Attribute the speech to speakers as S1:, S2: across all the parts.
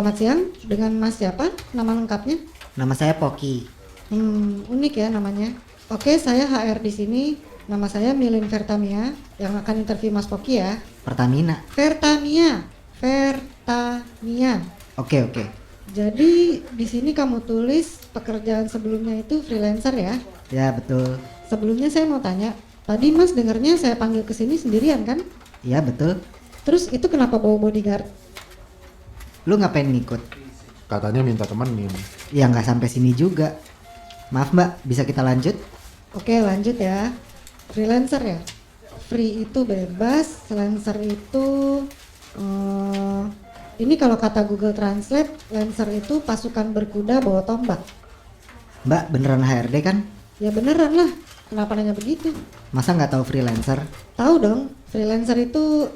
S1: Selamat siang, dengan Mas siapa? Nama lengkapnya?
S2: Nama saya Poki.
S1: Unik ya namanya. Oke, saya HR di sini. Nama saya Milin Vertamia yang akan interview Mas Poki ya.
S2: Pertamina.
S1: Vertamia, Vertamia.
S2: Oke.
S1: Jadi di sini kamu tulis pekerjaan sebelumnya itu freelancer ya?
S2: Ya betul.
S1: Sebelumnya saya mau tanya, tadi Mas dengarnya saya panggil ke sini sendirian kan?
S2: Ya betul.
S1: Terus itu kenapa bawa bodyguard?
S2: Lu ngapain ngikut?
S3: Katanya minta temenin.
S2: Ya nggak sampai sini juga. Maaf mbak, bisa kita lanjut?
S1: Oke lanjut ya. Freelancer ya? Free itu bebas, freelancer itu ini kalau kata Google Translate, lancer itu pasukan berkuda bawa tombak.
S2: Mbak beneran HRD kan?
S1: Ya beneran lah, kenapa nanya begitu?
S2: Masa nggak tahu freelancer?
S1: Tahu dong, freelancer itu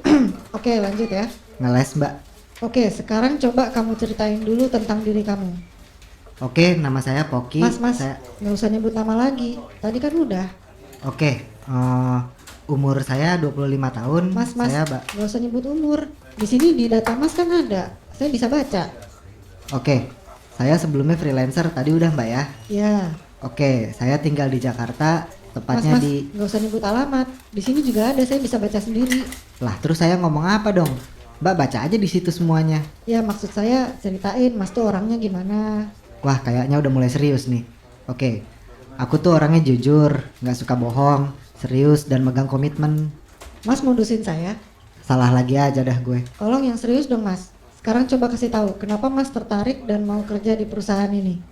S1: Oke lanjut ya.
S2: Ngeles mbak.
S1: Oke, sekarang coba kamu ceritain dulu tentang diri kamu.
S2: Oke, nama saya Poki.
S1: Mas,
S2: Saya...
S1: nggak usah nyebut nama lagi. Tadi kan udah.
S2: Oke, umur saya 25 tahun.
S1: Mas,
S2: Saya
S1: nggak usah nyebut umur. Di sini di data Mas kan ada. Saya bisa baca.
S2: Oke, saya sebelumnya freelancer tadi udah mbak ya.
S1: Ya.
S2: Oke, saya tinggal di Jakarta, tepatnya
S1: Mas,
S2: di...
S1: nggak usah nyebut alamat. Di sini juga ada. Saya bisa baca sendiri.
S2: Lah terus saya ngomong apa dong? Mbak baca aja di situ semuanya.
S1: Ya maksud saya ceritain Mas tuh orangnya gimana.
S2: Wah kayaknya udah mulai serius nih. Oke, aku tuh orangnya jujur, nggak suka bohong, serius dan megang komitmen.
S1: Mas modusin saya.
S2: Salah lagi aja dah gue.
S1: Tolong yang serius dong Mas. Sekarang coba kasih tahu kenapa Mas tertarik dan mau kerja di perusahaan ini.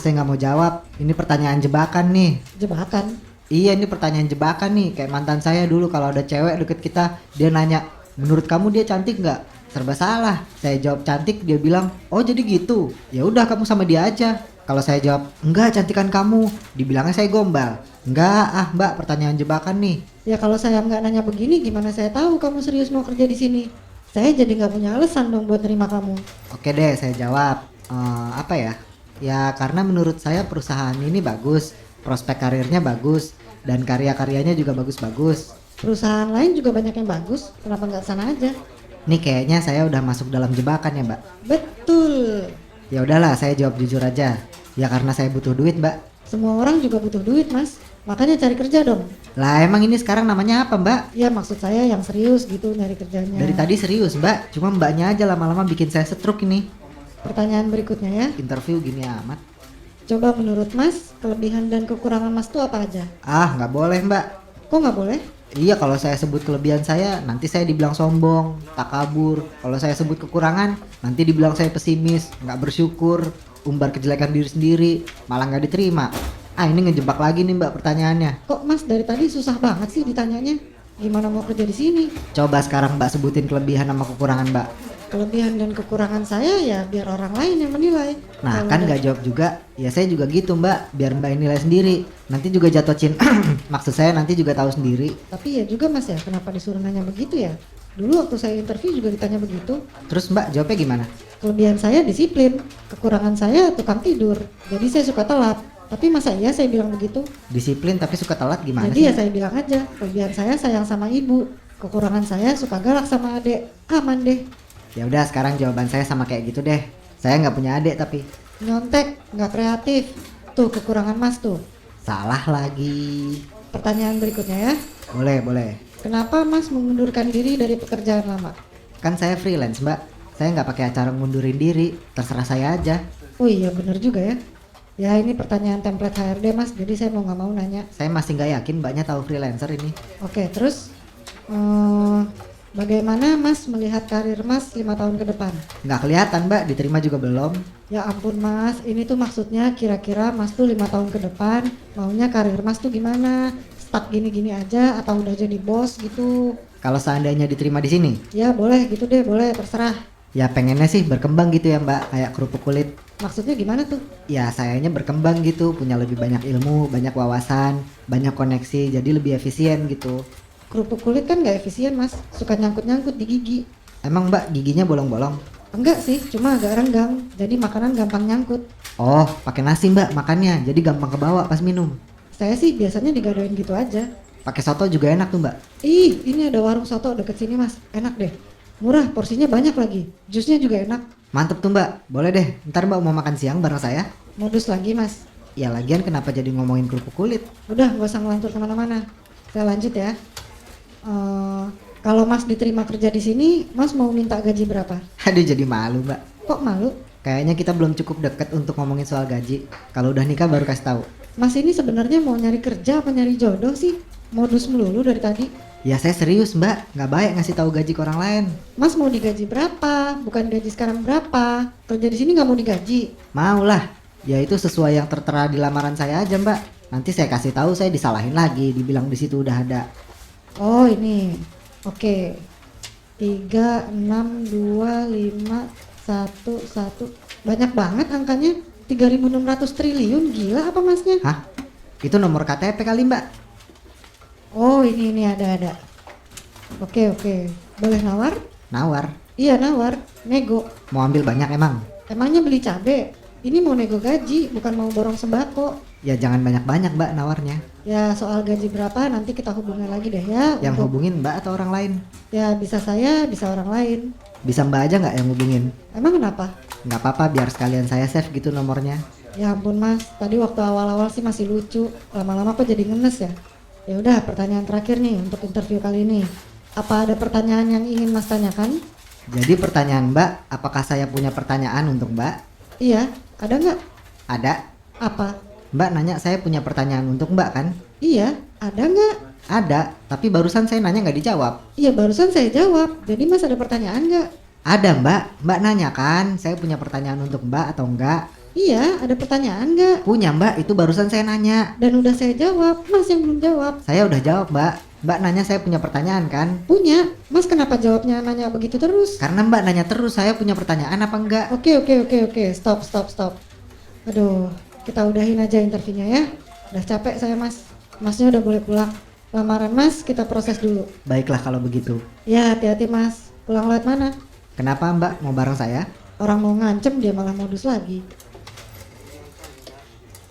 S2: Saya nggak mau jawab. Ini pertanyaan jebakan nih.
S1: Jebakan.
S2: Iya ini pertanyaan jebakan nih. Kayak mantan saya dulu kalau ada cewek deket kita, dia nanya, menurut kamu dia cantik nggak? Serba salah. Saya jawab cantik, dia bilang, oh jadi gitu. Ya udah kamu sama dia aja. Kalau saya jawab, enggak cantikan kamu, dibilangnya saya gombal. Enggak mbak, pertanyaan jebakan nih.
S1: Ya kalau saya nggak nanya begini, gimana saya tahu kamu serius mau kerja di sini? Saya jadi nggak punya alasan dong buat terima kamu.
S2: Oke deh, saya jawab. Apa ya? Ya karena menurut saya perusahaan ini bagus, prospek karirnya bagus, dan karya-karyanya juga bagus-bagus.
S1: Perusahaan lain juga banyak yang bagus, kenapa nggak sana aja?
S2: Nih kayaknya saya udah masuk dalam jebakan ya mbak.
S1: Betul.
S2: Ya udahlah, saya jawab jujur aja. Ya karena saya butuh duit mbak.
S1: Semua orang juga butuh duit Mas, makanya cari kerja dong.
S2: Lah emang ini sekarang namanya apa mbak?
S1: Ya maksud saya yang serius gitu nyari kerjanya.
S2: Dari tadi serius mbak, cuma mbaknya aja lama-lama bikin saya stroke ini.
S1: Pertanyaan berikutnya ya.
S2: Interview gini amat.
S1: Coba menurut Mas, kelebihan dan kekurangan Mas tuh apa aja?
S2: Nggak boleh mbak.
S1: Kok nggak boleh?
S2: Iya kalau saya sebut kelebihan saya nanti saya dibilang sombong, takabur. Kalau saya sebut kekurangan nanti dibilang saya pesimis, nggak bersyukur, umbar kejelekan diri sendiri, malah nggak diterima. Ini ngejebak lagi nih mbak pertanyaannya.
S1: Kok Mas dari tadi susah banget sih ditanyanya? Gimana mau kerja di sini?
S2: Coba sekarang mbak sebutin kelebihan sama kekurangan mbak.
S1: Kelebihan dan kekurangan saya ya biar orang lain yang menilai.
S2: Nah
S1: Kalau
S2: kan
S1: ada-
S2: nggak jawab juga, ya saya juga gitu mbak, biar mbak nilai sendiri. Nanti juga jatuh cinta, maksud saya nanti juga tahu sendiri.
S1: Tapi ya juga Mas ya, kenapa disuruh nanya begitu ya? Dulu waktu saya interview juga ditanya begitu.
S2: Terus mbak jawabnya gimana?
S1: Kelebihan saya disiplin, kekurangan saya tukang tidur. Jadi saya suka telat. Tapi masa iya saya bilang begitu?
S2: Disiplin tapi suka telat gimana
S1: Jadi
S2: sih?
S1: ya saya bilang aja, kelebihan saya sayang sama ibu, kekurangan saya suka galak sama adik. Aman deh.
S2: Ya udah sekarang jawaban saya sama kayak gitu deh. Saya nggak punya adik tapi
S1: Nyontek, nggak kreatif. Tuh kekurangan Mas tuh.
S2: salah lagi.
S1: Pertanyaan berikutnya ya.
S2: Boleh.
S1: Kenapa Mas mengundurkan diri dari pekerjaan lama?
S2: Kan saya freelance mbak. Saya nggak pakai acara ngundurin diri. Terserah saya aja.
S1: Oh iya bener juga ya. Ya ini pertanyaan template HRD Mas, jadi saya mau nggak mau nanya.
S2: Saya masih nggak yakin mbaknya tahu freelancer ini.
S1: Oke, terus bagaimana Mas melihat karir Mas 5 tahun ke depan?
S2: Nggak kelihatan mbak. Diterima juga belum.
S1: Ya ampun Mas, ini tuh maksudnya kira-kira Mas tuh 5 tahun ke depan maunya karir Mas tuh gimana? Stuck gini-gini aja atau udah jadi bos gitu?
S2: Kalau seandainya diterima di sini,
S1: Ya boleh gitu deh, boleh terserah.
S2: ya pengennya sih berkembang gitu ya mbak. Kayak kerupuk kulit.
S1: Maksudnya gimana tuh?
S2: Ya sayanya berkembang gitu, punya lebih banyak ilmu, banyak wawasan, banyak koneksi, jadi lebih efisien gitu.
S1: Kerupuk kulit kan nggak efisien Mas, suka nyangkut-nyangkut di gigi.
S2: Emang mbak giginya bolong-bolong?
S1: Enggak sih, cuma agak renggang, jadi makanan gampang nyangkut.
S2: Oh, pakai nasi mbak makannya, jadi gampang kebawa pas minum.
S1: Saya sih biasanya digadoin gitu aja.
S2: Pakai soto juga enak tuh mbak.
S1: Ih, ini ada warung soto deket sini Mas, enak deh. Murah, porsinya banyak lagi. Jusnya juga enak.
S2: Mantep tuh mbak, boleh deh. Ntar mbak mau makan siang bareng saya?
S1: Modus lagi mas.
S2: Ya lagian kenapa jadi ngomongin kerupuk kulit?
S1: Udah gak usah ngelantur kemana-mana. Saya lanjut ya. Kalau mas diterima kerja di sini, mas mau minta gaji berapa?
S2: Aduh jadi malu mbak.
S1: Kok malu?
S2: Kayaknya kita belum cukup deket untuk ngomongin soal gaji. Kalau udah nikah baru kasih tahu.
S1: Mas ini sebenarnya mau nyari kerja apa nyari jodoh sih? Modus melulu dari tadi.
S2: Ya saya serius mbak, nggak baik ngasih tahu gaji ke orang lain.
S1: Mas mau digaji berapa? Bukan gaji sekarang berapa? Kerja di sini nggak mau digaji?
S2: Mau lah, ya itu sesuai yang tertera di lamaran saya aja mbak. Nanti saya kasih tahu saya disalahin lagi, dibilang di situ udah ada.
S1: Oh ini, oke. 3, 6, 2, 5, 1. Banyak banget angkanya. 3.600 triliun, gila apa masnya?
S2: Hah? Itu nomor KTP kali mbak?
S1: Oh ini ada. Oke, boleh nawar?
S2: Nawar.
S1: Iya nawar, nego.
S2: Mau ambil banyak emang?
S1: Emangnya beli cabe? Ini mau nego gaji, bukan mau borong sembako.
S2: Ya jangan banyak-banyak mbak nawarnya.
S1: Ya soal gaji berapa nanti kita hubungin lagi deh ya.
S2: Yang hubungin mbak atau orang lain?
S1: Ya bisa saya, bisa orang lain.
S2: Bisa mbak aja nggak yang hubungin?
S1: Emang kenapa?
S2: Nggak apa-apa biar sekalian saya save gitu nomornya.
S1: Ya ampun mas, tadi waktu awal-awal sih masih lucu, lama-lama kok jadi ngenes ya. Ya udah, pertanyaan terakhir nih untuk interview kali ini. Apa ada pertanyaan yang ingin mas tanyakan?
S2: Jadi pertanyaan mbak, apakah saya punya pertanyaan untuk mbak?
S1: Iya, ada nggak?
S2: Ada.
S1: Apa?
S2: Mbak nanya saya punya pertanyaan untuk mbak kan?
S1: Iya, ada nggak?
S2: Ada, tapi barusan saya nanya nggak dijawab.
S1: Iya barusan saya jawab, jadi mas ada pertanyaan nggak?
S2: Ada mbak nanya kan, saya punya pertanyaan untuk mbak atau enggak?
S1: Iya, ada pertanyaan nggak?
S2: Punya mbak, itu barusan saya nanya.
S1: Dan udah saya jawab, mas yang belum jawab.
S2: Saya udah jawab mbak. Mbak nanya saya punya pertanyaan kan?
S1: Punya, mas kenapa jawabnya nanya begitu terus?
S2: Karena mbak nanya terus saya punya pertanyaan apa enggak?
S1: Oke, stop. Aduh, kita udahin aja interviewnya ya. Udah capek saya mas, masnya udah boleh pulang. Lamaran mas kita proses dulu.
S2: Baiklah kalau begitu.
S1: Ya hati-hati mas, pulang lewat mana?
S2: Kenapa mbak mau bareng saya?
S1: Orang mau ngancem dia malah modus lagi.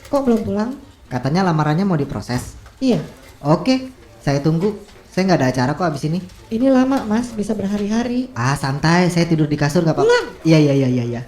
S1: Kok belum pulang?
S2: Katanya lamarannya mau diproses.
S1: Iya,
S2: Oke, saya tunggu. Saya nggak ada acara kok abis ini.
S1: ini lama mas, bisa berhari-hari.
S2: Ah santai, saya tidur di kasur nggak apa-apa.
S1: Pulang.
S2: Iya.